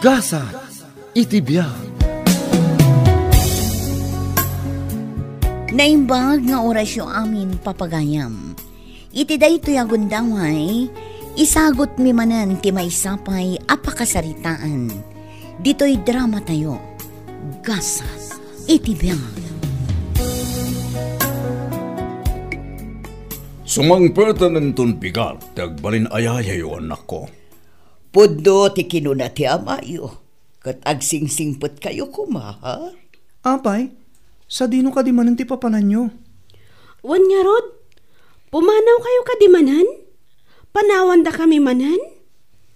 Gasa iti biyak. Naimbag nga orasyo amin papagayam. Iti daytoy agundaway, isagot mi manan ti maysapay apakasaritaan. Dito'y drama tayo. Gasa iti biyak. Sumangpertan ng tunpigat, tagbalin ayayayo anak ko. Pudo ti kinuna ti amayo, kat agsingsingpot kayo kuma, ha? Apay, sa dino ka di manan ti papanan nyo? Wan nga rod, pumanaw kayo ka di manan? Panawan da kami manan?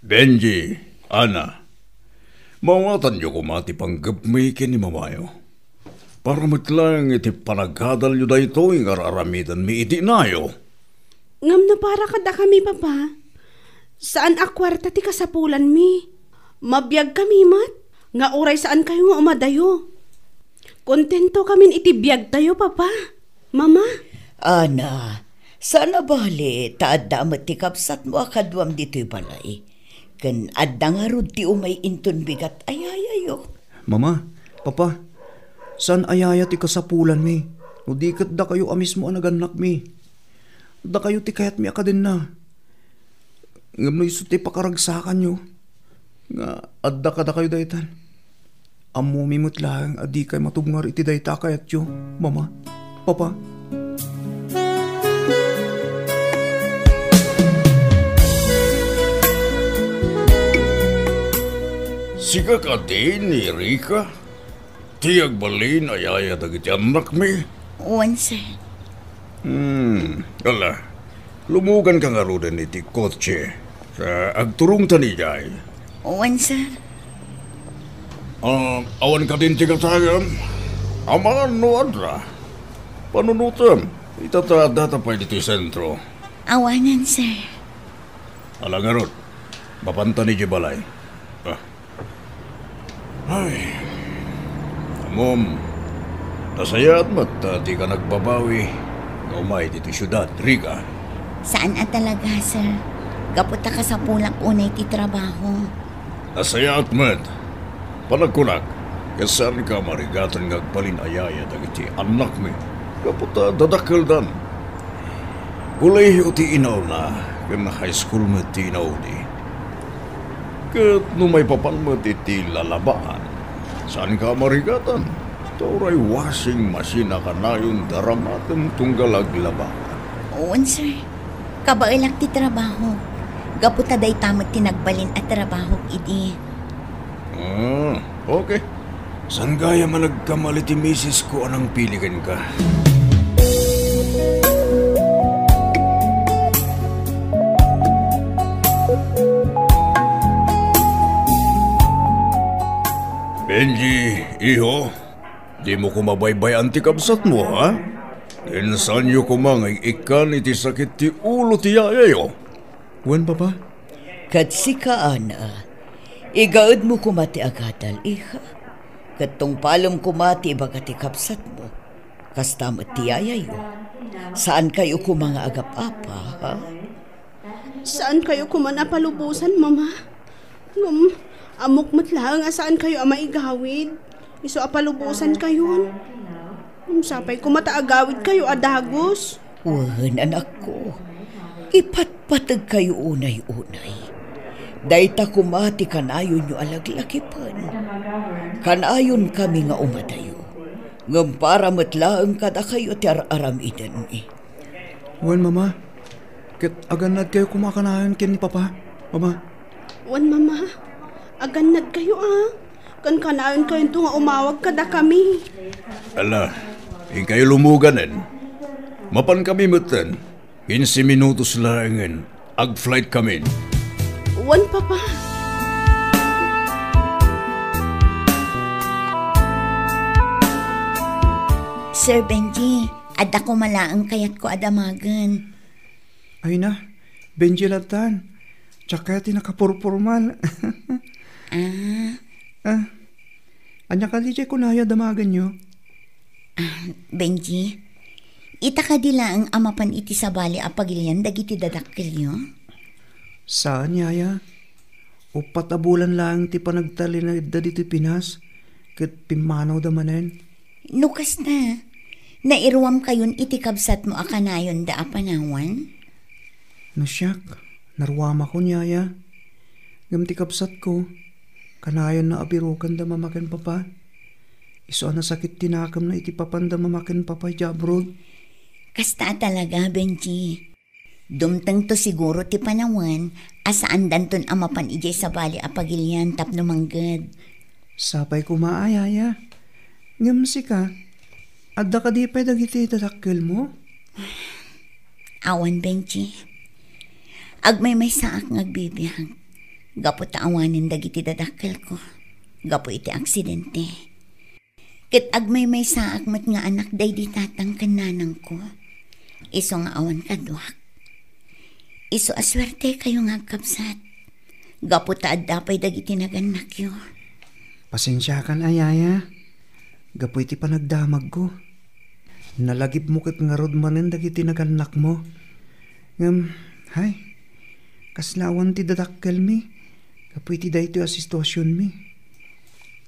Benji, Ana, mawatan nyo kumati panggapmikin ni mamayo. Para matlang iti panagadal nyo da ito yung araramidan mi iti nayo. Ngam na para kada kami, papa. Saan akwarta ti kasapulan mi? Mabiyag kami, mat. Nga oray saan kayo nga umadayo. Kontento kamin itibiyag tayo, papa. Mama? Ana, sana bali, taadda amat ti kapsat mo akadwam dito'y balay. Kan adda nga rod ti umay inton bigat ayayayo. Mama, papa, saan ayaya ti kasapulan mi? No di kat da kayo amis mo anaganak mi. Da kayo ti kayat mi akadin na. Ngam no iso ti pakaragsakan nyo. Nga adda ka da kayo daytan. Amo mimot lang adi kay matubngar iti dayta kayat yo, mama, papa. Siga ka din ni Rika? Tiyag balin ayaya dagiti anak mi? Once. Ala, lumugan ka nga rin iti kotse sa agturong tanijay. Once. Awan ka din tigatagam. Aman no adra. Panunutam. Itatada pa dito sentro. Awanan, sir. Ala nga ron. Mapanta ni Jibalay. Ay. Amom. Nasaya at mat, di ka nagbabawi. Umay dito syudad, Riga. Saan at talaga, sir? Gaputa ka sa pulak unay ti trabaho. Nasaya at mat. Panagkunak, kasan ka marigatan ngagbalin ayaya dagiti anak mi. Kaputa dadakil dan. Kulay uti inaw na, kan high school mo ti inaw di. Kat numay papan mo iti lalabaan. Saan ka marigatan? Tauray washing machine ka na yung daramatem tunggal aglabaan. Oo, sir. Kabailak ti trabaho. Gaputa day tamag tinagbalin at trabaho idi. Okay. San gaya man nagkamali ti misis ko anang piligan ka? Benji, iho, di mo kumabaybay antikabsat mo, ha? Insan nyo kumangay ikan iti sakit ti ulo ti yayayo. Wan, papa? Katsi ka, Ana. Igaod mo kumati agadal, iha. Katong palom kumati bagati kapsat mo. Kastamot ti yayayo. Saan kayo kumanga agap-apa, ha? Saan kayo kumanapalubusan, mama? Amok matlang saan kayo amaigawid. Iso apalubusan kayo. Sapay kumataagawid kayo adagos. Wan, anak ko. Ipatpatag kayo unay-unay. Dayta kumati kanayon nyo alaglakipan. Kanayon kami nga umadayo. Ngam para matlaang kada kayo ti aramidan mi. Wan, mama. Kat aganad kayo kumakanayon kin ni papa, mama. Wan, mama. Aganad kayo, Kan kanayon kayo ito nga umawag kada kami. Ala, kayo lumuganin. Mapan kami matan. 15 minutos laangan. Ag-flight kami. Wan, papa. Sir Benji, adda ko malaang kayat ko adamagan. Ay na, Benji latan. Tsaka ti nakapurpurman. Anya ka di ko naya damagan nyo? Benji, ita ka dila ang amapan iti sabali apagilyan dagiti dadakil nyo? Saan, yaya? Upat a bulan lang ti panagtali na da dito Pinas. Kat pimanaw da manen. Nukas na. Nairuam kayon iti kabsat mo akanayon da apanawan? Nasyak, narwama ko niyaya. Ngam ti kapsat ko, kanayon na abirukan da mamakin papa. Iso na sakit tinakam na iti papanda mamakin papa jabrod. Kasta talaga, Benji. Dumtang to siguro ti panawan, asaan danton amapan ijay sa bali apagilyan tapno manggad. Sapay ko maayaya. Ngam si ka, adda ka di pa dagiti dadakkel mo? Awan, Benji. Agmay may saak ngagbibiyag. Gapo taawanin dagiti dadakkel ko. Gapo iti aksidente. Kit agmay may saak mat nga anak day di tatang kananang ko. Iso nga awan kaduak. Iso aswerte kayo nga kapsat. Gapo taad dapay dagiti naganak yo. Pasensya ka na, ayaya. Gapo iti panagdamag ko. Nalagip mo kat nga rod manen dagiti naganak mo. Ngam, hay, kaslawan ti dadakkel mi. Gapo iti da ito asistwasyon mi.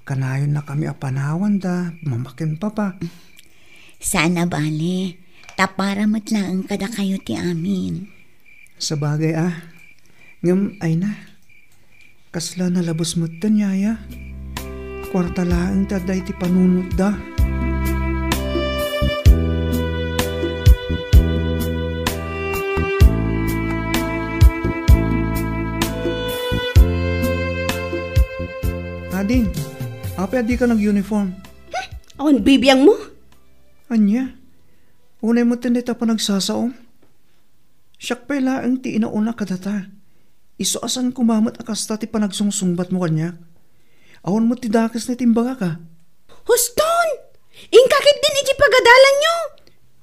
Kanayon na kami apanawan da, mamakin papa. Sana bale, tapara matlaang kada kayo ti amin. Sa bagay ngam ay na. Kasla na labos mo't tanyaya. Kwarta laang taday ti panunot da. Ading, ape di ka nag-uniform. Awan bibiyang mo? Anya? Unay mo tinita pa nagsasaom? Siyak pa laang ti inauna kadata. Iso asan kumamat akasta ti panagsungsungbat mo kanya? Awan mo ti dakas na timbaga ka. Huston! Ingkakit din iti pagadalan nyo!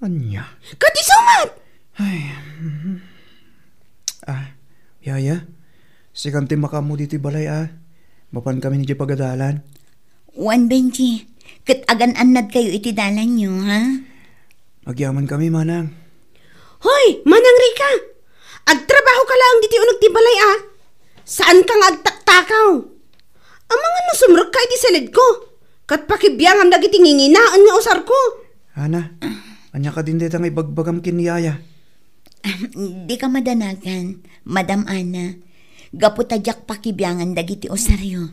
Anya? Katisumat! Ay, yaya, sikan ti makamu diti balay Mapan kami ni pagadalan. Wan, Benji, kat agan-anad kayo iti dalan nyo, ha? Magyaman kami, manang. Hoy, Manang Rika! Agtrabaho ka lang diti unag ti balay Saan kang agtaktakaw? Ang mga nasumrok ka iti salid ko. Kat pakibiyangam dagiti nginginaan nga usar ko. Ana, anya ka din dito nga ibagbagam kiniyaya. Di ka madanagan, Madam Ana. Gaputadyak pakibiyangan dagiti osaryo.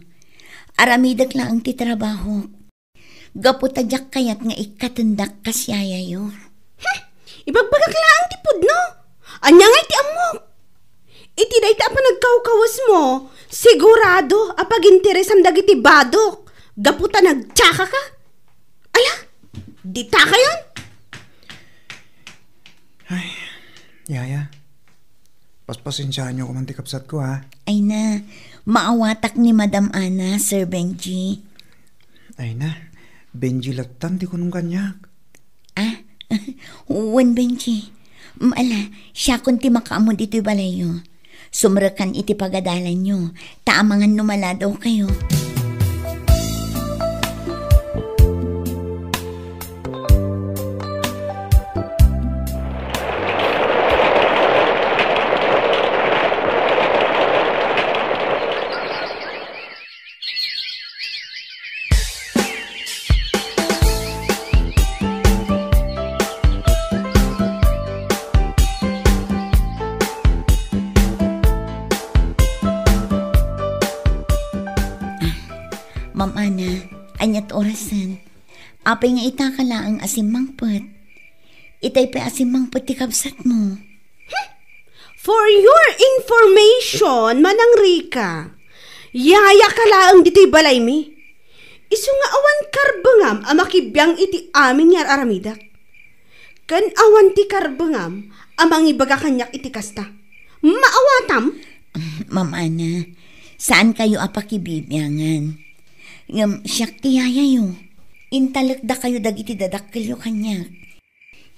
Aramidak lang ti trabaho. Gaputadyak kayat nga ikatendak kasyaya yo. Ibagbagak lang ti pudno. Anya nga iti amok. Iti day ta pa nagkawkawas mo. Sigurado apag interesam dagiti badok. Gaputa nagtsaka ka. Ala, di ta kayon? Ay, yaya. Paspasensyahan niyo kumanti kapsat ko Ay na, maawatak ni Madam Ana, Sir Benji. Ay na, Benji latan di ko nung kanyak. Wan Benji. Maala, siya kunti makaamo dito'y balayo. Sumrakan iti pagadalan nyo. Taamangan numala daw kayo. Ma'am Ana, anyat orasan. Apay nga itakala ang asimangpet. Itay pa asimangpet ti kabsat mo. For your information, Manang Rika, yaya ka laang dito'y balay mi. Isu nga awan karbangam amakibiyang iti amin yar aramidak. Kan awan ti karbangam amang ibaga kanyak iti kasta. Maawatam? Ma'am Ana, saan kayo apakibibyangan? Ngam siyak ti yaya yo. Intalakda kayo dagiti dadakkel yo kanyak.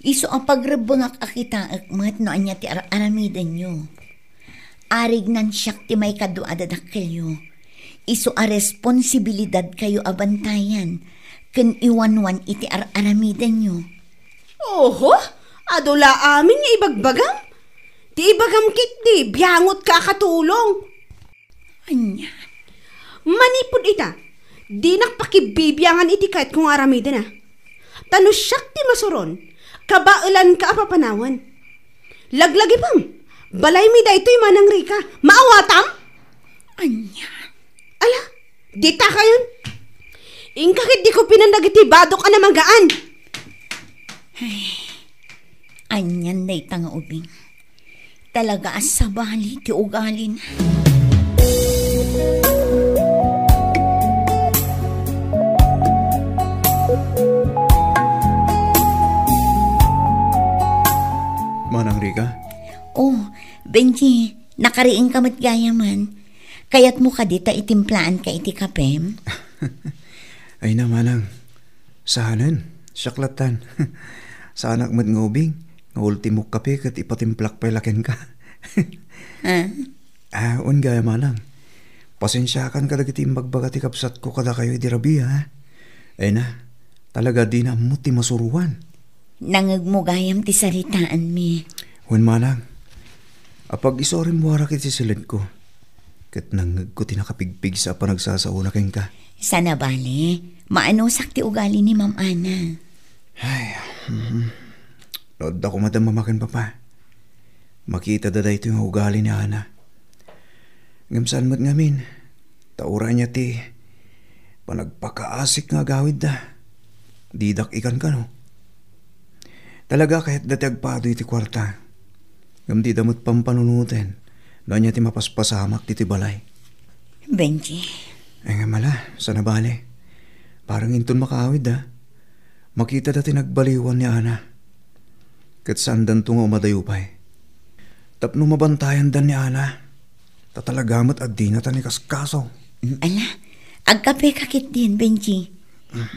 Iso ang pagrebengak akita akmat no anya ti aramidan nyo. Arig nan siyak ti may kadua dadakkel yo. Iso a responsibilidad kayo abantayan. Ken iwanwan iti aramidan nyo. Oho, adula amin nga ibagbagam. Ti ibagam kit di, biyangot ka katulong. Anya. Manipod ita. Di nakpakibibiyangan iti kahit kung aramidin Tano siyak ti masuron. Kabailan ka apapanawan. Laglagi pang. Balay mi da ito'y manang Rika. Maawatam? Anya. Ala, dita kayon. Ingkakit di ko pinandagiti badok na magaan. Anyan na itang ubing. Talaga asabali ti ugalin. Manang Rika? Oh, Benji, nakariing ka matgaya man. Kaya't mo ka dita itimplaan ka iti kapem. Ay na, Manang. Sahanan, syaklatan. Sa anak mo't ngubing, nga ultimo kape kat ipatimplak pa lakin ka. Un gaya, Manang. Pasensyakan ka dagiti imbagbaga ti kapsat ko kada kayo idirabi, ha? Ay na, talaga di na mo ti masuruan. Nangagmugayam ti saritaan mi. Un, Manang. Apag isorin mo harakit si silid ko. Kat nangag ko tinakapigpig sa panagsasauna keng ka. Sana bale, maanusak ti ugali ni Ma'am Ana. Ay, Lod ako madamamakin, Papa. Makita da ito yung ugali ni Ana. Ngamsaan mo't ngamin, taura niya ti panagpakaasik nga gawid da. Didak ikan ka, no? Talaga kahit dati agpado iti kwarta. Ngam di damot pampanunutin, na niya ti mapaspasamak ti balay. Benji. Ay nga mala, sana bale. Parang inton makaawid da. Makita dati nagbaliwan ni Ana. Kat saan dan tunga umadayupay. Tapno mabantayan dan ni Ana. Tatalagamot at di na ta ni kaskaso. Ala, agkape kakit din, Benji.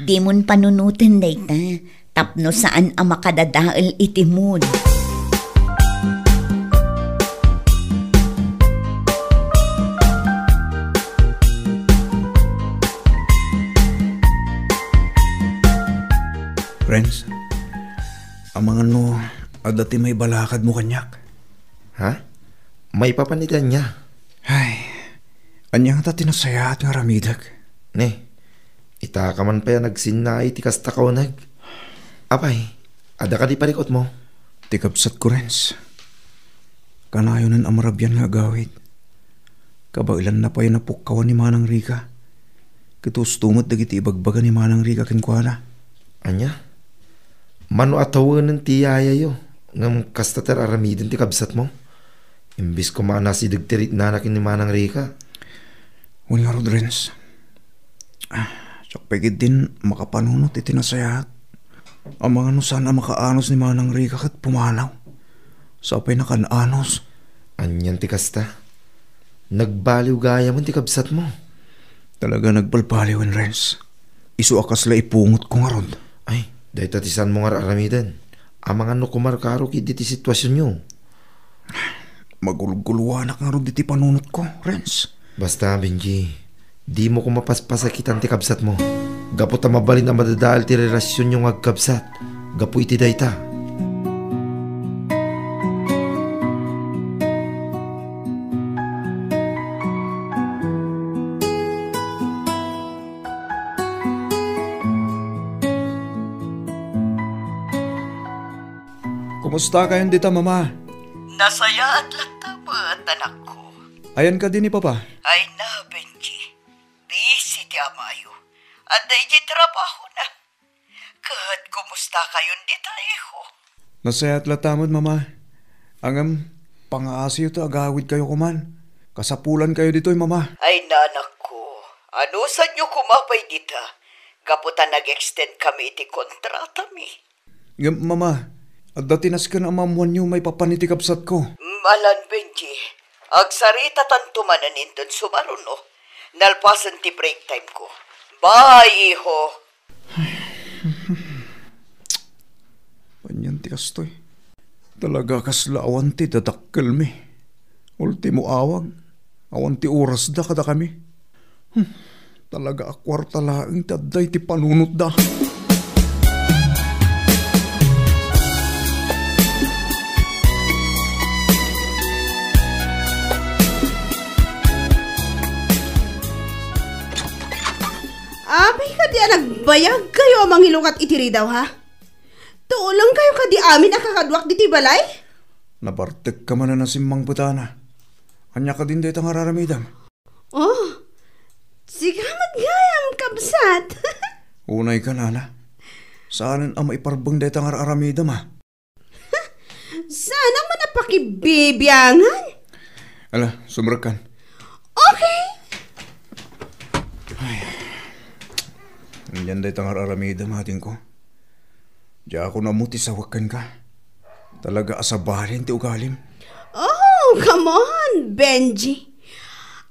Di mon panunutin day ta. Tapno saan ang makadadaal iti mood. Friends, amang ano, adati may balakad mo kanyak. Ha? May papanitan niya. Ay, anyang ta tinasaya at nga ramidag. Ne, ita ka man pa yan nagsinay ti kasta kaunag. Apay, ada ka di parikot mo. Tikapsat ko, Renz. Kanayonan amarabyan nga gawid. Kabailan na pa yun napukkawan ni Manang Rika. Kitustumot dagiti ibagbaga ni Manang Rika kinkwana. Anya? Mano atawanan ti yaya yo. Ngam kastater aramidin ti kabsat mo. Imbis ko maanasidag tirit nanakin ni Manang Rika. Wala rod, Renz. Sakpagid din makapanunot iti nasayahat. Ang mga nusan ang makaanos ni Manang Rika kat pumanaw. Sapay na kananos. Anyan ti kasta. Nagbaliw gaya mo ti kabsat mo. Talaga nagbalbaliwan, Renz. Isu akas la ipungot ko nga rod. Ay, dahil tatisan mo nga aramidan. Amang ano kumarkaro kiti ti sitwasyon nyo. Magulgulwanak nga rod iti panunot ko, Renz. Basta, Benji, di mo ko mapaspasakitan ti kabsat mo. Gapo ta mabalin na madadahal ti relasyon yung agkabsat. Gapo iti dayta. Kumusta kayon dita, Mama? Nasaya at latamat, anak ko. Ayan ka din ni Papa. Ay na, Benji. Busy ti amayo. At dahi trabaho na. Kat kumusta kayon di tayo? Nasaya at latamod, Mama. Angam, pangaasiyo to agawid kayo kuman. Kasapulan kayo dito'y, Mama. Ay nanak ko. Ano sa nyo kumapay dita? Gaputan nag-extend kami iti kontrata mi. Ngam, Mama, at dati naskan ang mamuan nyo may papanitikapsat ko. Malan, Benji. Agsarita tantumanan inton sumaruno. Nalpasan ti break time ko. Bye, iho. Panyan ti kastoy. Talaga kaslaawan ti dadakkel mi. Ultimo awag. Awan ti oras da kada kami. Talaga akwarta laing taday ti panunot da. Apay ka di nagbayag kayo amang ilukat itiri daw ha? Tuulang kayo ka di amin nakakadwak di balay? Nabartek ka man na simang putana. Anya ka din dito nga raramidam. Oh, sigamat gayam kabsat. Unay ka nana. Saan ang maiparbang dito nga raramidam ha? Sana man napakibibyangan. Ala, sumrakan. Okay. Yan dito nga raramidam atin ko. Diya ako namuti sa wakan ka. Talaga asabarin ti ugalim. Oh, come on, Benji.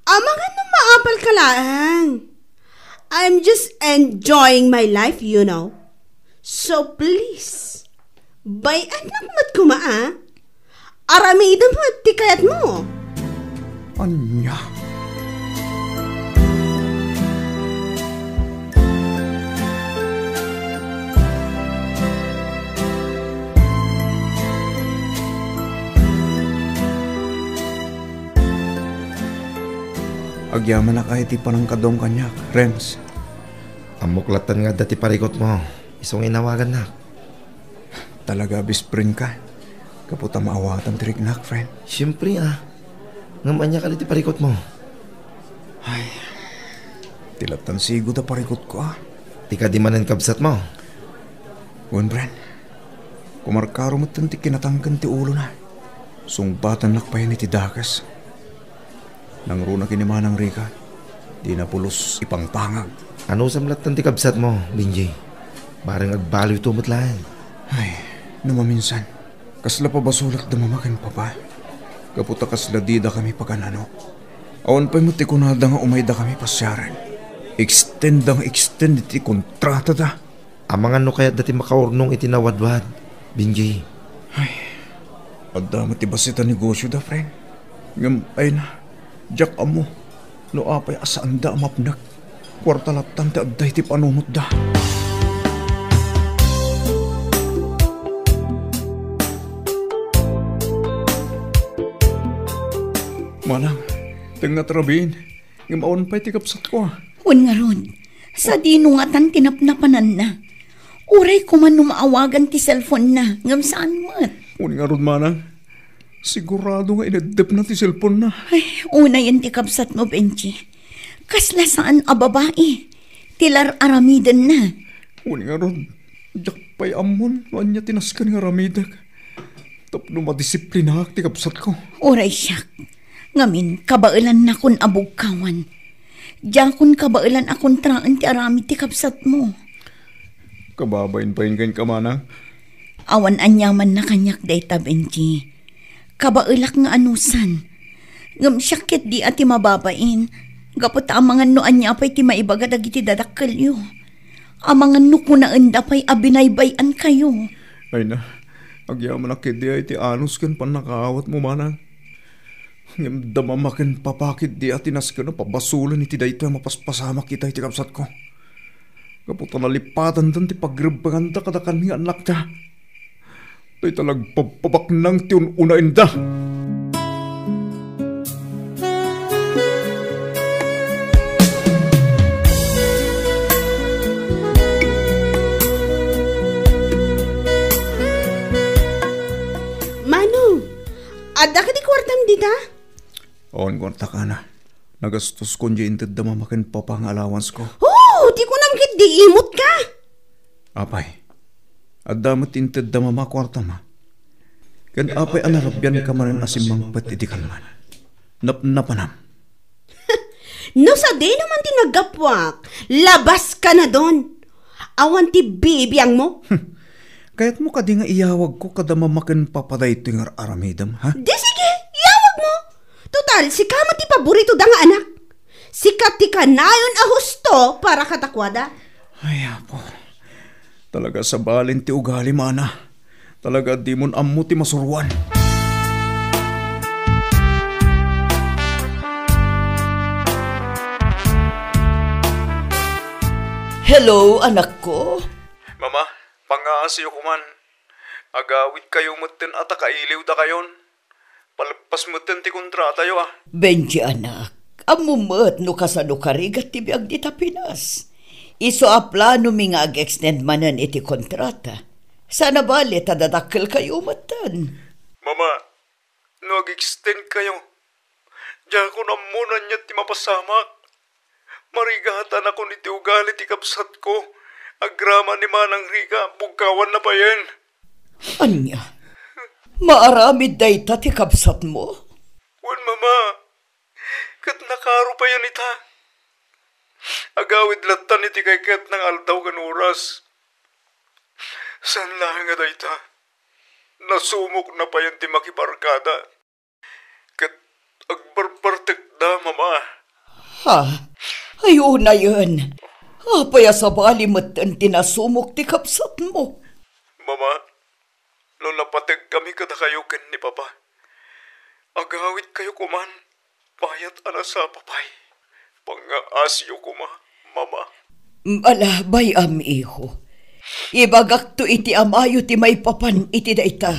Amangan na maapal ka lang. I'm just enjoying my life, you know. So please, bay anak mo't kumaa. Aramidan mo at tikayat mo. Anya? Agyaman na kahit ipanang kadong kanyak, Renz. Amuklatan nga dati parikot mo. Isong inawagan na. Talaga bispring ka. Kaputa maawatan tiriknak, friend. Siyempre Ngaman niya ka dati parikot mo. Ay, tilatan sigo da parikot ko Di ka di manan kabsat mo. Wan, friend. Kumarkaro mo tanti kinatangkan ti ulo na. Sungbatan nakpayan iti dakas. Nang runa kinimanang Rika, di na pulos ipangpangag. Ano samlat tanti kabsat mo, Benji? Barang agbaliw tumot lang. Ay, numaminsan. Kasla pa basulat da mamakin pa pa. Kaputa kasla di da kami pagkanano. Awan pa'y matikunada nga umayda kami pasyaran. Extend iti kontrata da. Amangan no kaya dati makaurnong itinawadwad, Benji. Ay, adda matibasita negosyo da, friend. Ngam, ay na. Diyak amo, no apay asaan da amapnak. Kwarta laptan ti adday ti panunot da. Manang, tengat rabin. Ngamaon pa'y ti kapsat ko Wan nga ron, sa dinungatan tinapnapanan na. Uray ko man numaawagan ti cellphone na, ngam saan mat. Uni nga ron, manang. Sigurado nga inadep na ti cellphone na. Ay, una yan ti kapsat mo, Benji. Kasla saan a babae? Tilar aramidan na. Uni nga ron, diyak pa'y amon, noan niya tinaskan nga ramidag. Tapno madisiplinaak ti kapsat ko. Uray siyak. Ngamin, kabailan na kun abugkawan. Diyan kun kabailan akong traan ti arami ti kapsat mo. Kababain pa yun ka, manang. Awan anyaman na kanyak data, Benji. Kabailak nga anusan. Ngam syakit di ati mababain. Gapot amangan no anya pa'y ti maibaga dagiti dadakkel yo. Amangan no kunaan da pa'y abinaybayan kayo. Ay na, agyaman na kidi ay ti anus kan panakaawat mo, manang. Ngam damamakin papakit di atinas ka na pabasulan iti dayto mapaspasamak kita iti kapsat ko. Gapot na lipatan dan ti pagribangan da kadakan nga anak da. Tay talag pabak nang ti unain da. Manu, ada ka di kwartam dita? On kwarta ka na. Nagastos ko niya intid da mamakin pa pang allowance ko. Oh, di ko namkit di imot ka. Apay, at damat intid da mama kwarta ma. Kan apay anarabyan ka man asimang patitikan man. Napanam. No sa day naman di nagapwak, labas ka na doon. Awan ti bibiyang mo. Kaya't mo kadi nga iyawag ko kada mamakin papaday ito yung aramidam, ha? Di sige, iyawag mo. Total, si kama ti paborito da nga anak. Sikat ti kanayon a husto para katakwada. Ay, apo. Talaga sa balin ti ugali, mana. Talaga di mon ammo ti masuruan. Hello, anak ko. Mama, pangaasiyo ko man. Agawid kayo mutin at akailiw da kayon. Palagpas mutin ti kontrata yo Benji, anak. Amumat no kasano karigat ti biag di tapinas. Iso a plano mi nga ag-extend manan iti kontrata. Sana bali tadadakkel kayo matan. Mama, nag-extend kayo. Diyan ko na muna niya ti mapasamak. Marigatan ako ni ti ugali ti kapsat ko. Agrama ni Manang Riga, bugkawan na pa yan. Anya? Maaramid dayta ti kapsat mo? Wan, Mama. Kat nakaro pa yan ita. Agawid latan iti kay kat ng aldaw kan oras. San lang nga dayta? Nasumok na pa yan ti makibarkada. Kat agbarbartek da, Mama. Ha? Ayun na yun. Apaya sa balimatan tinasumok ti kapsat mo. Mama, no napateg kami kada kayo ken ni Papa. Agawid kayo kuman. Payat ana sa papay. Pangaasyo kuma, Mama. Malabay am iho. Ibagak to iti amayo ti may papan iti dayta.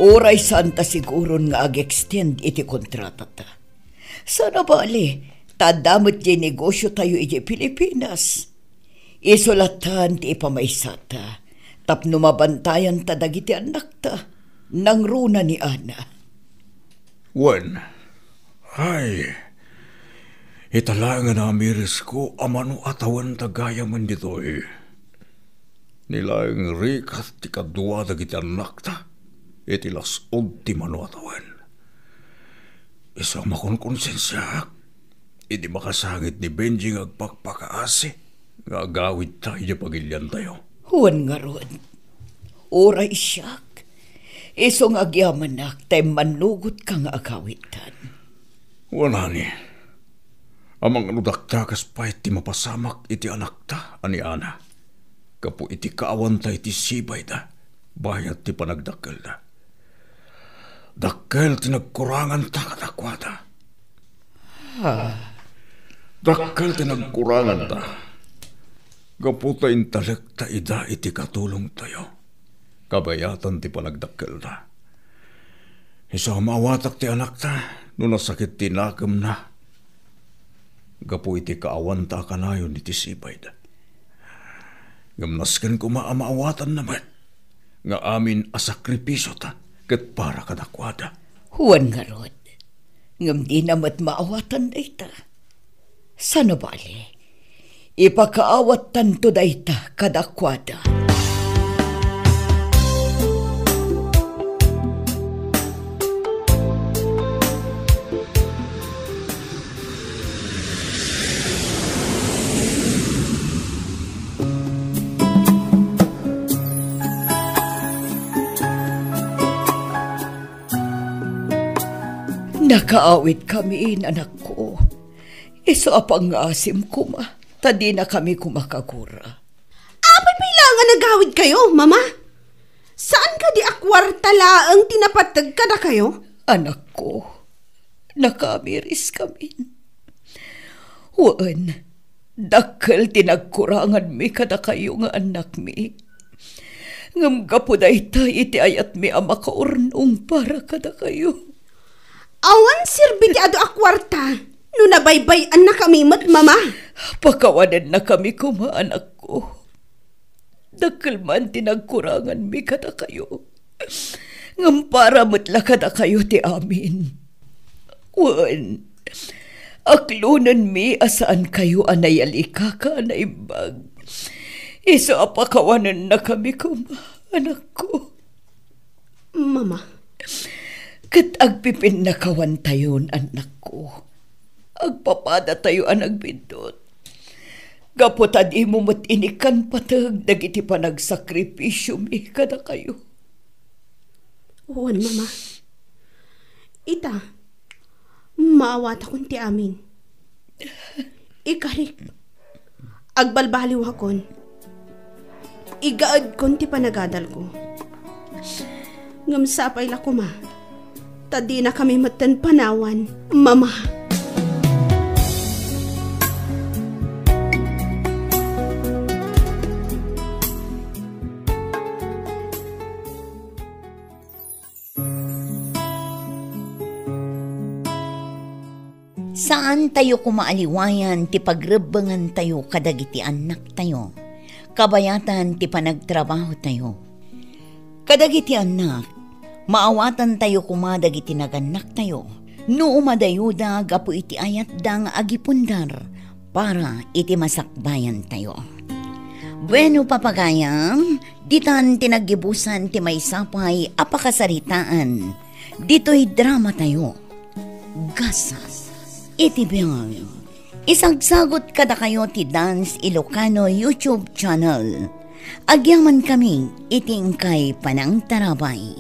Oray santa siguron nga ag-extend iti kontrata ta. Sana bali, tadamot di negosyo tayo iti Pilipinas. Isulatan ti ipamaysata. Tapno mabantayan ta dagiti anak ta. Nang runa ni Ana. Wen, ay, italangan na amiris ko amano atawan tagaya man dito eh. Nilaing rikat ti kadwa dagiti anak ta. Itilas ti mano atawan. Isang makonkonsensya, hindi makasangit ni Benji agpakpakaasi, nga agawid tayo niya pagilyan tayo. Huwan nga ron. Oray siyak. Isong agyaman nak, tay manugot ka nga agawitan. Wala ni. Amang anudaktakas pa iti mapasamak iti anak ta, ani Ana. Kapo iti kaawan ta iti sibay da, bayat ti panagdakkel da. Dakkel tinagkurangan ta kadakwada. Dakkel tinagkurangan ta. Gaputa intalek ta ida iti katulong tayo. Kabayatan ti panagdakkel ta. Isa maawatak ti anak ta, no nasakit tinakam na. Gapu iti kaawan ta kanayon iti sibay da. Gamnasken ko maamaawatan naman. Nga amin asakripisyo ta. Kat para kadakwada. Huwan nga ron. Ngam di namat maawatan dayta. Sana bali, ipakaawat tanto dayta kadakwada. Nakaawit kami, anak ko. Iso apang asim kuma. Tadi na kami kumakagura. Apay kailangan nagawid kayo, Mama? Saan ka di akwarta laang tinapatag ka na kayo? Anak ko, nakamiris kami. Huwaan, dakkel tinagkurangan mi kada kayo nga anak mi. Ngam gapuday tayo iti ayat mi ama kaurnong para kada kayo. Awan sirbi di ado akwarta. No nabaybayan na kami mat, Mama. Pakawanan na kami kuma, anak ko. Dakkel man tinagkurangan mi kada kayo. Ngam para matla kada kayo ti amin. Wan, aklunan mi asaan kayo anayalika ka anaimbag. Isa apakawanan na kami kuma, anak ko. Mama. Kat agpipin na kawan tayon, anak ko. Agpapada tayo ang nagbindot. Gaputa di mo matinikan patag, dagiti pa nagsakripisyo mi kada kayo. Huwan, Mama. Ita, maawat akong ti amin. Ikarik, agbalbaliw akon. Igaad kon ti panagadal ko. Ngamsapay la ko, Ma. Tadi na kami matan panawan, Mama. Saan tayo kumaaliwayan ti pagrebangan tayo kadagiti anak tayo? Kabayatan ti panagtrabaho tayo. Kadagiti anak, maawatan tayo kumadagiti naganak tayo. No umadayuda gapu iti ayat dang agipundar para iti masakbayan tayo. Bueno papagayam, ditan tinagibusan ti may sapay apakasaritaan. Dito'y drama tayo. Gasas. Iti biyang. Isagsagot kada kayo ti Dance Ilocano YouTube channel. Agyaman kami iting kay Panang Tarabay.